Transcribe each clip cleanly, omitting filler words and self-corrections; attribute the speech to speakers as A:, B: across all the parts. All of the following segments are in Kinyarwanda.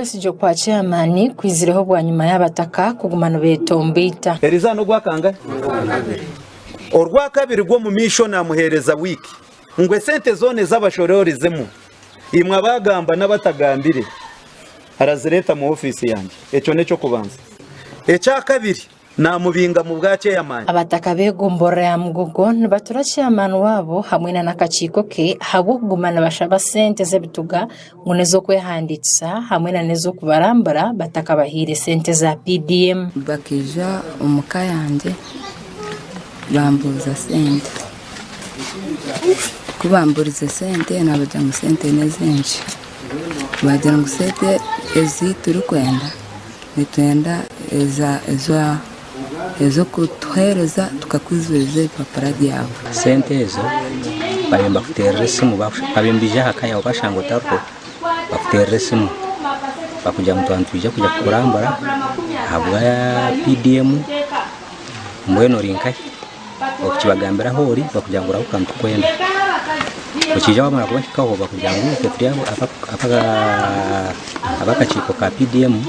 A: Sijo kwa chairman kwizireho bwa nyuma y'abataka kugumana betombita
B: erizano gwakanga orwa kabiri gwo mu mission amuhereza wiki ngwe sente zone z'abashorerizemo imwe abagamba n'abatagambire arazireta mu office yanjye eco neco kubanza eca kabiri namubinga mu bwace y'amani
A: abataka begombora ya mugogo nibatura chairman wabo hamwe na nakachiko ke habo kugumana bashaba sente zebituga ngunezo kwehanditsa hamwe na nezo kubarambara bataka bahire sente za PDM
C: bakija umukayanje bambuza sente kubamburiza sente nabaja mu sente nezenshi bagira ngo sente ezi turukwenda nitwenda ezo kutuhereza tukakwizuriza ipapara ryabo
D: sente ezo bayemba kuterera simu babimbije hakaya bashango tarko bakuterera simu bakuja mu bantu bijya kujya kurambara habwa ya PDM mbweno rinkai okibagambira hori bakuja ngura ukantu kwenda ukija bamara kubashikaho bakuja ngo ketryabo abakachiko ka PDM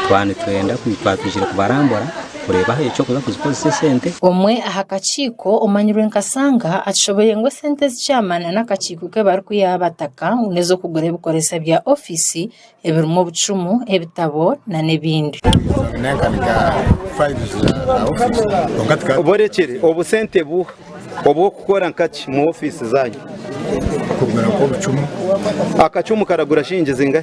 D: twani twenda kwipatishira kubarambara kureba hecho kuza kuzikoza sente
A: omwe ahakachiko omanyirwe nkasanga atshoboye ngo sente zicamana nakachiko ke bari kuyabataka unezo kugura bikoresa bya office ebirumo bucumu ebitabo na nebindi
B: oborekere obusente bu obwo kukora nkachi mu office zanyu
E: kumera ko bucumu
B: akacumu karagura shinje zinga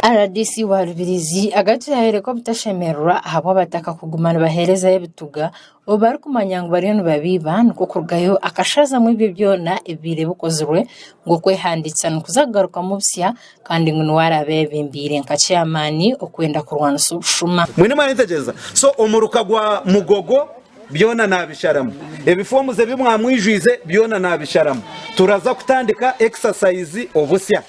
A: RDC wa Rubirizi agati yahere ko butashemerwa habo bataka kugumana bahereza y'ebituga obari kumanya ngo bariyo babiba nuko kurgayo akashaza mu ibyo byona ibire bukozwe ngo kwehanditsa nukuzagaruka mu bsya kandi ngo warabebimbire nka chairman okwenda kurwana subushuma
B: mwene mwanitegereza so omuruka gwa mugogo byona nabisharamu ebifomu ze bimwamwijwize byona nabisharamu turaza kutandika exercise obusya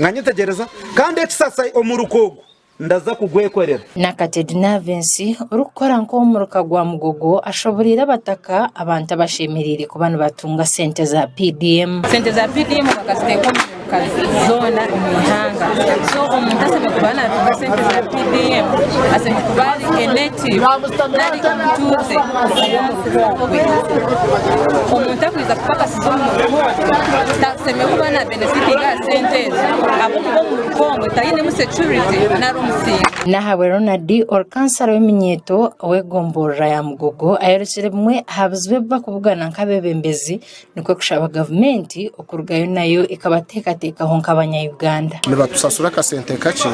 B: nganyitegereza kandi exercise omurukogo ndaza kugwekorera
A: Nakatedina Vinci urukora nko umuruka gwa mugogo ashoborira bataka abantu abashemirire ku bantu batunga sente za PDM
C: bakasiteko kazona imihanga so umuntu asaba kubana atunga sente za PDM asaba kubali native nari kumtuze umuntu akwiza kupaka sizo mu taseme kubana benefit ga sente abo mu Kongo tayine mu security na
A: nahawe Ronald Orkansara w'Iminyeto wegombora ya mugogo ayerekere bimwe habuzwe bakuvugana nk'abebembezi niko kushaba government okurgayo nayo ikabatekateka ho nk'abanya-Uganda
E: nibatusasura ka sente kace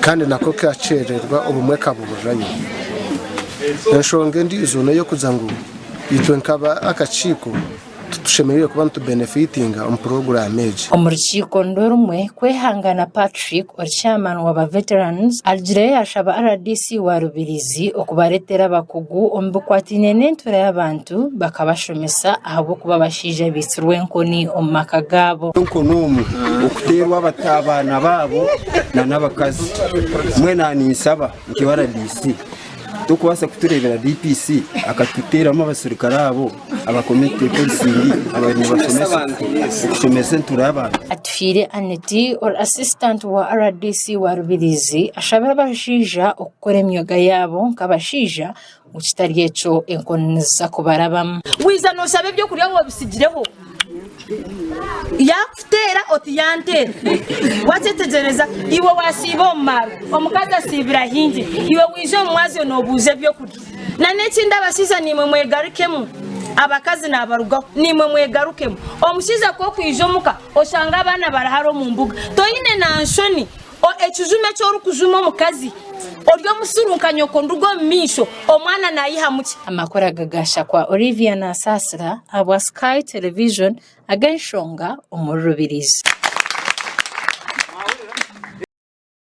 E: kandi nako kacererwa ubumwe kabuburanye nshonge ndizo nayo kuzangu yitwe nkaba akachiko tushemereye kuba benefitinga program age
A: omurchiko ndorumwe kwehangana Patrick chairman wa veterans aljire yashaba RDC wa Rubirizi okubaretera bakugu ombukwatine n'entura y'abantu bakabashomesa ahabo kuba bashije bisirwe nkoni omaka gabo
F: nkonomu okuterwa abatabana babo na nabakazi mwena nisaba nkiwa RDC tukwasa kuturebera DPC akatuteramo abasirikare abo abakomite polisingi abantu bashomesa nturaba
A: atfire Aneti or assistant wa RDC wa Rubirizi ashabara bashija okukora emyoga yabo nkabashija mu kitaryeco enkoniza kubarabam
G: wiza no sabe byo kuri abo bisigireho yakutera otiyantera watetegereza iwe wasibo maro omukaza asibira hingi iwe wije omwazi no buze byo kuri na nekinda basiza nimwe mwegarukemu abakazi nabarugaho nimwe mwegarukemu omushiza ko kwijomuka oshanga abana baraharo mu mbuga toyine nanshoni o ekijume cyo rukujuma mukazi oryo musurunkanyoko ndugo misho omwana nayihamuki
A: amakora gagasha kwa Olivia na Sasra abwa Sky Television agenshonga umurubirizi.